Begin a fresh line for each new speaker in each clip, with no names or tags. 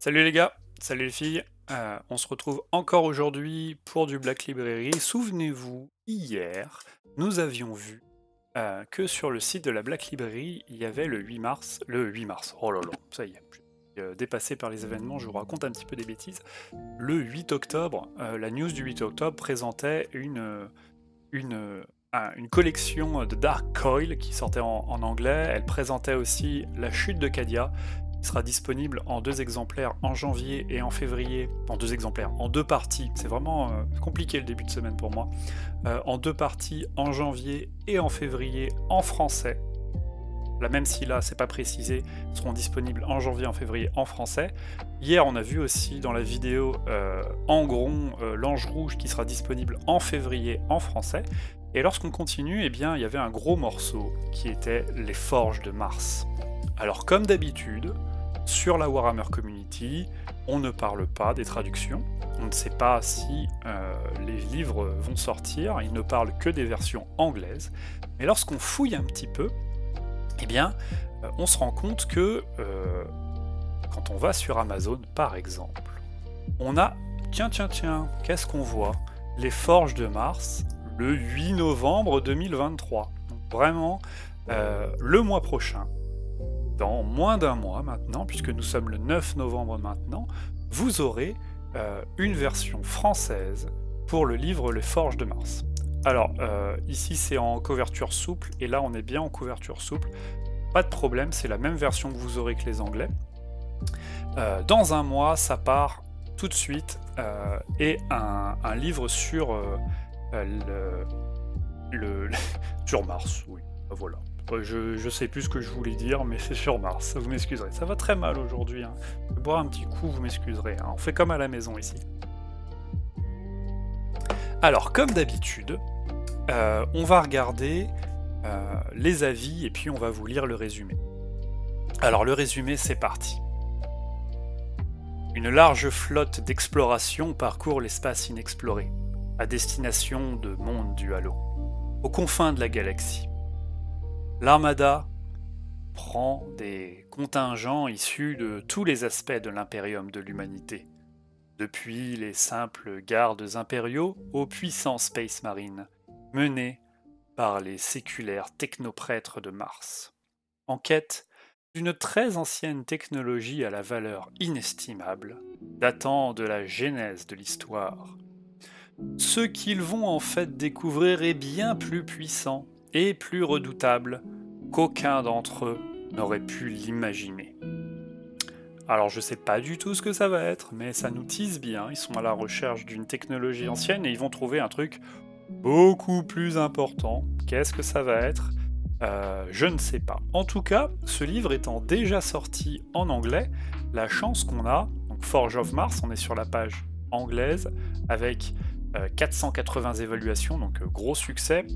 Salut les gars, salut les filles. On se retrouve encore aujourd'hui pour du Black Library. Souvenez-vous, hier, nous avions vu que sur le site de la Black Library, il y avait le 8 mars, oh là là, ça y est, je suis dépassé par les événements, je vous raconte un petit peu des bêtises. Le 8 octobre, la news du 8 octobre présentait une collection de Dark Coil qui sortait en anglais. Elle présentait aussi La Chute de Cadia, qui sera disponible en 2 exemplaires en janvier et en février. En 2 exemplaires, en 2 parties. C'est vraiment compliqué le début de semaine pour moi. En 2 parties en janvier et en février en français. Là, même si là, c'est pas précisé, seront disponibles en janvier, en février en français. Hier, on a vu aussi dans la vidéo Angron, l'Ange Rouge, qui sera disponible en février en français. Et lorsqu'on continue, eh bien, il y avait un gros morceau qui était les Forges de Mars. Alors, comme d'habitude, sur la Warhammer Community, on ne parle pas des traductions. On ne sait pas si les livres vont sortir. Ils ne parlent que des versions anglaises. Mais lorsqu'on fouille un petit peu, eh bien, on se rend compte que quand on va sur Amazon, par exemple, on a, tiens, qu'est-ce qu'on voit? Les Forges de Mars, le 8 novembre 2023. Donc vraiment, le mois prochain, dans moins d'un mois maintenant, puisque nous sommes le 9 novembre maintenant, vous aurez une version française pour le livre Les Forges de Mars. Alors, ici c'est en couverture souple, et là on est bien en couverture souple. Pas de problème, c'est la même version que vous aurez que les Anglais. Dans un mois, ça part tout de suite, et un livre sur sur Mars, oui, voilà. Je sais plus ce que je voulais dire, mais c'est sur Mars, vous m'excuserez. Ça va très mal aujourd'hui, hein. Je vais boire un petit coup, vous m'excuserez, hein. On fait comme à la maison ici. Alors, comme d'habitude, on va regarder les avis et puis on va vous lire le résumé. Alors, le résumé, c'est parti. Une large flotte d'exploration parcourt l'espace inexploré, à destination de mondes du Halo, aux confins de la galaxie. L'Armada prend des contingents issus de tous les aspects de l'impérium de l'humanité, depuis les simples gardes impériaux aux puissants Space Marines, menés par les séculaires technoprêtres de Mars, en quête d'une très ancienne technologie à la valeur inestimable, datant de la genèse de l'histoire. Ce qu'ils vont en fait découvrir est bien plus puissant et plus redoutable qu'aucun d'entre eux n'aurait pu l'imaginer. Alors je sais pas du tout ce que ça va être, mais ça nous tease bien. Ils sont à la recherche d'une technologie ancienne et ils vont trouver un truc beaucoup plus important. Qu'est-ce que ça va être? Je ne sais pas. En tout cas, ce livre étant déjà sorti en anglais, la chance qu'on a, donc Forge of Mars, on est sur la page anglaise, avec 480 évaluations, donc gros succès.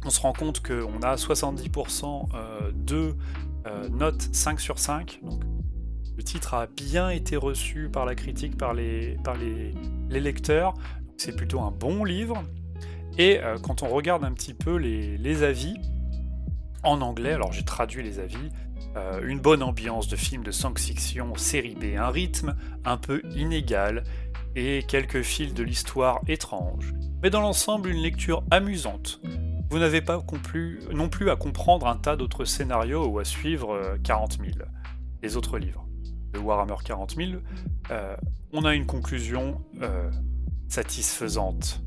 On se rend compte qu'on a 70% de notes 5 sur 5, donc le titre a bien été reçu par la critique, par les lecteurs, c'est plutôt un bon livre. Et quand on regarde un petit peu les avis, en anglais, alors j'ai traduit les avis, une bonne ambiance de film de science-fiction série B, un rythme un peu inégal, et quelques fils de l'histoire étranges. Mais dans l'ensemble, une lecture amusante. Vous n'avez pas non plus à comprendre un tas d'autres scénarios ou à suivre 40 000, les autres livres. De Warhammer 40 000, on a une conclusion satisfaisante.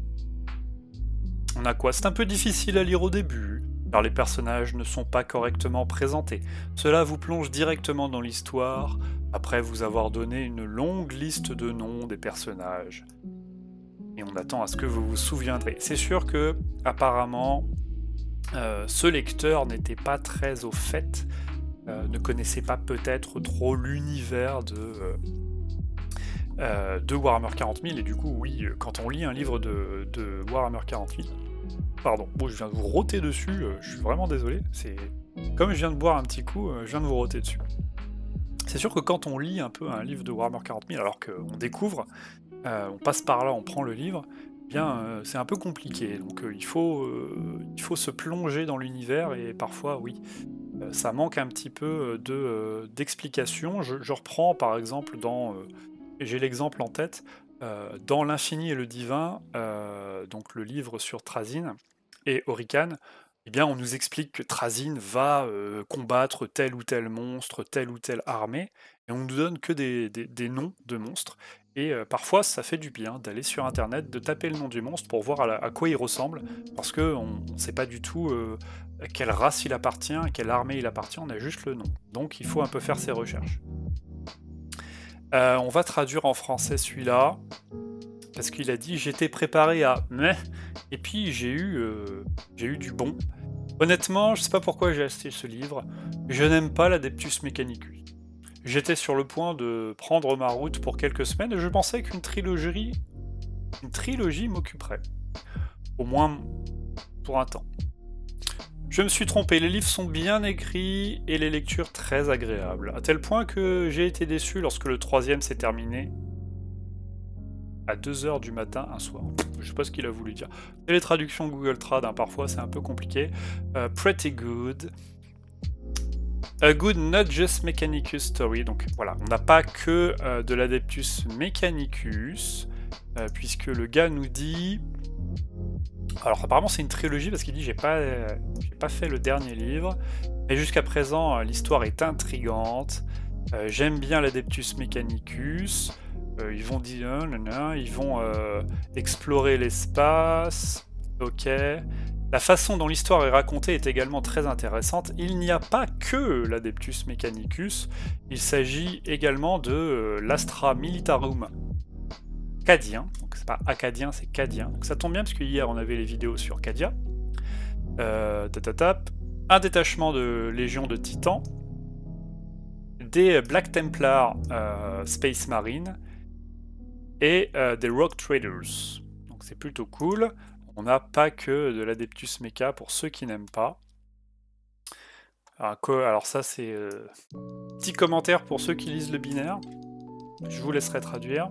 On a quoi? C'est un peu difficile à lire au début, car les personnages ne sont pas correctement présentés. Cela vous plonge directement dans l'histoire, après vous avoir donné une longue liste de noms des personnages. Et on attend à ce que vous vous souviendrez. C'est sûr que, apparemment, ce lecteur n'était pas très au fait, ne connaissait pas peut-être trop l'univers de Warhammer 40 000, et du coup, oui, quand on lit un livre de Warhammer 40 000, pardon, bon, je viens de vous rôter dessus, je suis vraiment désolé, c'est comme je viens de boire un petit coup, je viens de vous rôter dessus. C'est sûr que quand on lit un peu un livre de Warhammer 40 000, alors qu'on découvre, on passe par là, on prend le livre, eh bien, c'est un peu compliqué, donc il faut se plonger dans l'univers, et parfois, oui, ça manque un petit peu d'explication. Je reprends par exemple j'ai l'exemple en tête, dans L'Infini et le Divin, donc le livre sur Trazyn et Orican, eh bien on nous explique que Trazyn va combattre tel ou tel monstre, telle ou telle armée, et on nous donne que des noms de monstres. Et parfois ça fait du bien d'aller sur internet, de taper le nom du monstre pour voir à quoi il ressemble, parce qu'on ne sait pas du tout à quelle race il appartient, à quelle armée il appartient, on a juste le nom. Donc il faut un peu faire ses recherches. On va traduire en français celui-là, parce qu'il a dit j'étais préparé à mais, et puis j'ai eu du bon. Honnêtement, je sais pas pourquoi j'ai acheté ce livre, je n'aime pas l'Adeptus Mechanicus. J'étais sur le point de prendre ma route pour quelques semaines et je pensais qu'une trilogie m'occuperait. Au moins pour un temps. Je me suis trompé, les livres sont bien écrits et les lectures très agréables, à tel point que j'ai été déçu lorsque le 3e s'est terminé à 2h du matin un soir. Je sais pas ce qu'il a voulu dire. Et les traductions Google Trad, hein, parfois c'est un peu compliqué. Pretty good. A good not just Mechanicus story. Donc voilà, on n'a pas que de l'Adeptus Mechanicus, puisque le gars nous dit... Alors apparemment c'est une trilogie parce qu'il dit j'ai pas fait le dernier livre, mais jusqu'à présent l'histoire est intrigante, j'aime bien l'Adeptus Mechanicus, ils vont dire ils vont explorer l'espace, ok. La façon dont l'histoire est racontée est également très intéressante. Il n'y a pas que l'Adeptus Mechanicus, il s'agit également de l'Astra Militarum Cadien, donc c'est pas acadien, c'est cadien. Donc ça tombe bien parce que hier on avait les vidéos sur Cadia. Un détachement de Légion de Titans, des Black Templar Space Marine et des Rock Traders. Donc c'est plutôt cool. On n'a pas que de l'Adeptus Mecha pour ceux qui n'aiment pas. Alors ça c'est petit commentaire pour ceux qui lisent le binaire. Je vous laisserai traduire.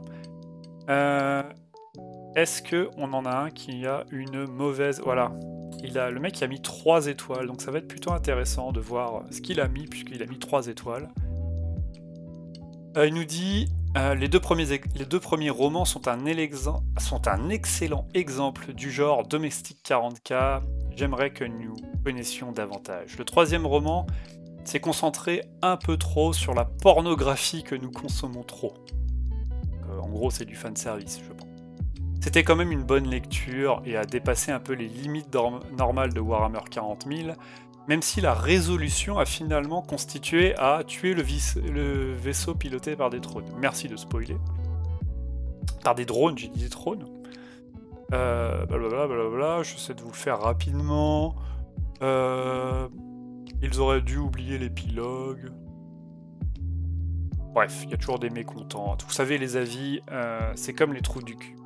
Est-ce que on en a un qui a une mauvaise... Voilà, le mec il a mis 3 étoiles, donc ça va être plutôt intéressant de voir ce qu'il a mis, puisqu'il a mis 3 étoiles. Il nous dit les deux premiers romans sont un excellent exemple du genre Domestic 40K, j'aimerais que nous connaissions davantage. Le 3e roman s'est concentré un peu trop sur la pornographie que nous consommons trop. En gros, c'est du fanservice, je pense. C'était quand même une bonne lecture et a dépassé un peu les limites normales de Warhammer 40 000, même si la résolution a finalement constitué à tuer le vaisseau piloté par des drones. Merci de spoiler. Par des drones, j'ai dit des drones. Blablabla, j'essaie de vous le faire rapidement. Ils auraient dû oublier l'épilogue. Bref, il y a toujours des mécontents. Vous savez, les avis, c'est comme les trous du cul.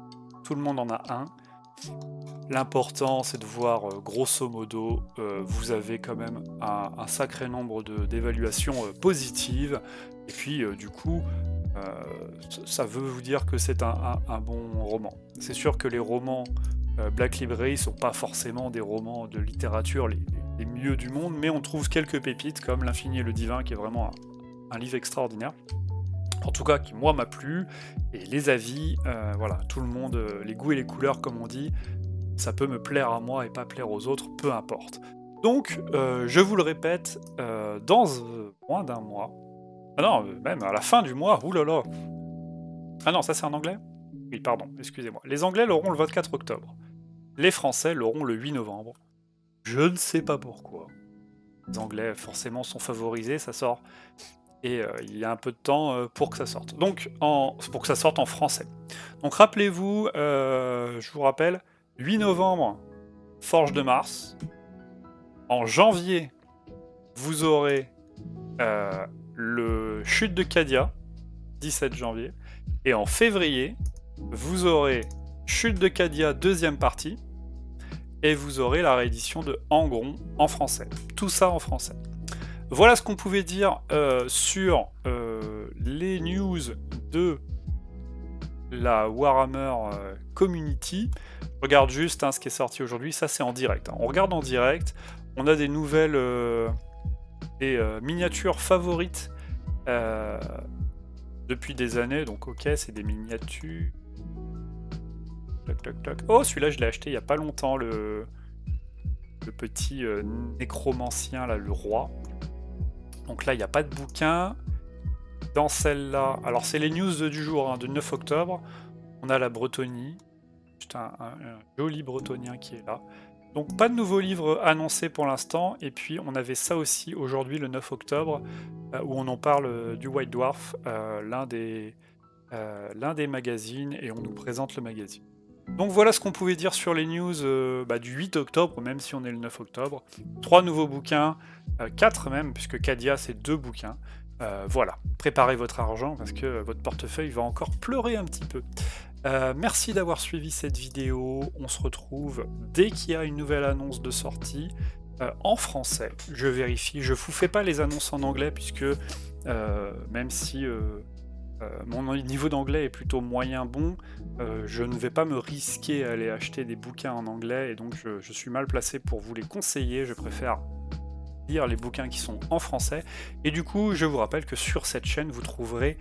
Tout le monde en a un. L'important, c'est de voir, grosso modo, vous avez quand même un sacré nombre d'évaluations positives. Et puis, du coup, ça veut vous dire que c'est un bon roman. C'est sûr que les romans Black Library ne sont pas forcément des romans de littérature les mieux du monde, mais on trouve quelques pépites, comme L'Infini et le Divin, qui est vraiment un livre extraordinaire. En tout cas, qui moi m'a plu, et les avis, voilà, tout le monde, les goûts et les couleurs comme on dit, ça peut me plaire à moi et pas plaire aux autres, peu importe. Donc, je vous le répète, dans moins d'un mois, ah non, même à la fin du mois, oulala. Ah non, ça c'est en anglais? Oui, pardon, excusez-moi. Les Anglais l'auront le 24 octobre. Les Français l'auront le 8 novembre. Je ne sais pas pourquoi. Les Anglais, forcément, sont favorisés, ça sort... Et il y a un peu de temps pour que ça sorte. Donc, pour que ça sorte en français. Donc, rappelez-vous, je vous rappelle, 8 novembre, Forge de Mars. En janvier, vous aurez le Chute de Cadia, 17 janvier. Et en février, vous aurez Chute de Cadia, 2e partie. Et vous aurez la réédition de Angron en français. Tout ça en français. Voilà ce qu'on pouvait dire sur les news de la Warhammer Community. Je regarde juste ce qui est sorti aujourd'hui, ça c'est en direct. On regarde en direct, on a des nouvelles des miniatures favorites depuis des années. Donc ok, c'est des miniatures. Toc, toc, toc. Oh, celui-là, je l'ai acheté il n'y a pas longtemps, le petit nécromancien, là, le roi. Donc là, il n'y a pas de bouquin. Dans celle-là, alors c'est les news du jour, hein, du 9 octobre. On a la Bretonnie. C'est un joli bretonien qui est là. Donc pas de nouveaux livres annoncés pour l'instant. Et puis on avait ça aussi aujourd'hui, le 9 octobre, où on en parle du White Dwarf, l'un des magazines, et on nous présente le magazine. Donc voilà ce qu'on pouvait dire sur les news du 8 octobre, même si on est le 9 octobre. 3 nouveaux bouquins, 4 même, puisque Cadia c'est 2 bouquins. Voilà, préparez votre argent parce que votre portefeuille va encore pleurer un petit peu. Merci d'avoir suivi cette vidéo. On se retrouve dès qu'il y a une nouvelle annonce de sortie en français. Je vérifie, je vous fais pas les annonces en anglais puisque même si mon niveau d'anglais est plutôt moyen bon, je ne vais pas me risquer à aller acheter des bouquins en anglais et donc je suis mal placé pour vous les conseiller. Je préfère lire les bouquins qui sont en français. Et du coup, je vous rappelle que sur cette chaîne, vous trouverez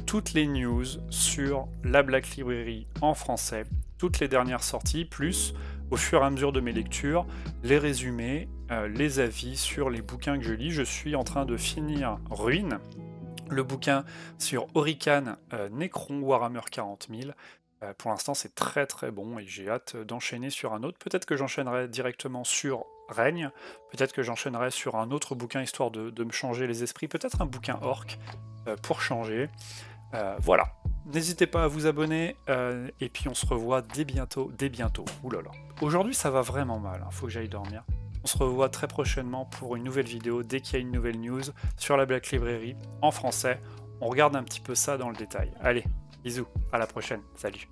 toutes les news sur la Black Library en français, toutes les dernières sorties, plus au fur et à mesure de mes lectures, les résumés, les avis sur les bouquins que je lis. Je suis en train de finir Ruine, le bouquin sur Orican, Necron, Warhammer 40 000. Pour l'instant, c'est très très bon et j'ai hâte d'enchaîner sur un autre. Peut-être que j'enchaînerai directement sur Règne, peut-être que j'enchaînerai sur un autre bouquin histoire de me changer les esprits, peut-être un bouquin orc pour changer. Voilà, n'hésitez pas à vous abonner et puis on se revoit dès bientôt. Ouh là là. Aujourd'hui ça va vraiment mal, faut que j'aille dormir. On se revoit très prochainement pour une nouvelle vidéo dès qu'il y a une nouvelle news sur la Black Library en français. On regarde un petit peu ça dans le détail. Allez, bisous, à la prochaine, salut.